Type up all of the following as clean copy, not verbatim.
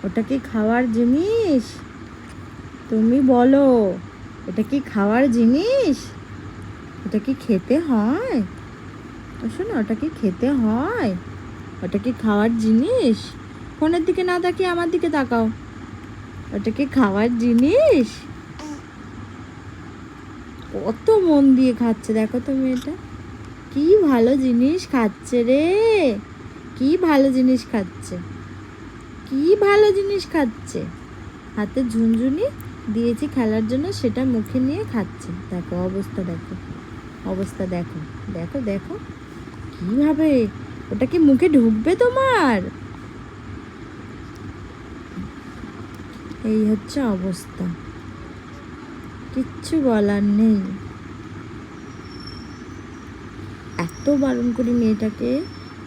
ওটা কি খাওয়ার জিনিস? তুমি বলো, এটা কি খাওয়ার জিনিস? এটা কি খেতে হয়? শোনো, ওটা কি খেতে হয়? ওটা কি খাওয়ার জিনিস? ফোনের দিকে না তাকিয়ে আমার দিকে তাকাও। ওটা কি খাওয়ার জিনিস? কত মন দিয়ে খাচ্ছে দেখো তুমি। এটা কি ভালো জিনিস খাচ্ছে রে, কি ভালো জিনিস খাচ্ছে, কি ভালো জিনিস খাচ্ছে। হাতে ঝুনঝুনি দিয়েছি খেলার জন্য, সেটা মুখে নিয়ে খাচ্ছে। দেখো অবস্থা, দেখো অবস্থা, দেখো দেখো দেখো কিভাবে। ওটা কি মুখে ঢুকবে তোমার? এই হচ্ছে অবস্থা, কিচ্ছু বলার নেই। এত বারণ করি মেয়েটাকে,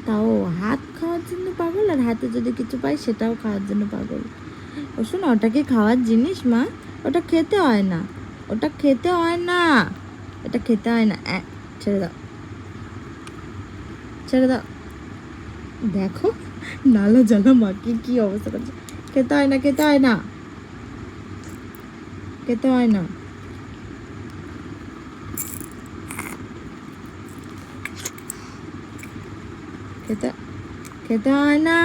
তাও হাত খাওয়ার জন্য পাগল, আর হাতে যদি কিছু পাই সেটাও খাওয়ার জন্য পাগল। ও শোনো, ওটা কি খাওয়ার জিনিস মা? ওটা খেতে হয় না, ওটা খেতে হয় না, এটা খেতে হয় না। ছেড়ে দাও, ছেড়ে দাও। দেখো নালা জ্বালা মাকে কি অবস্থা করছে। খেতে হয় না, খেতে হয় না, খেতে হয় না, খেতে খেতে হয় না।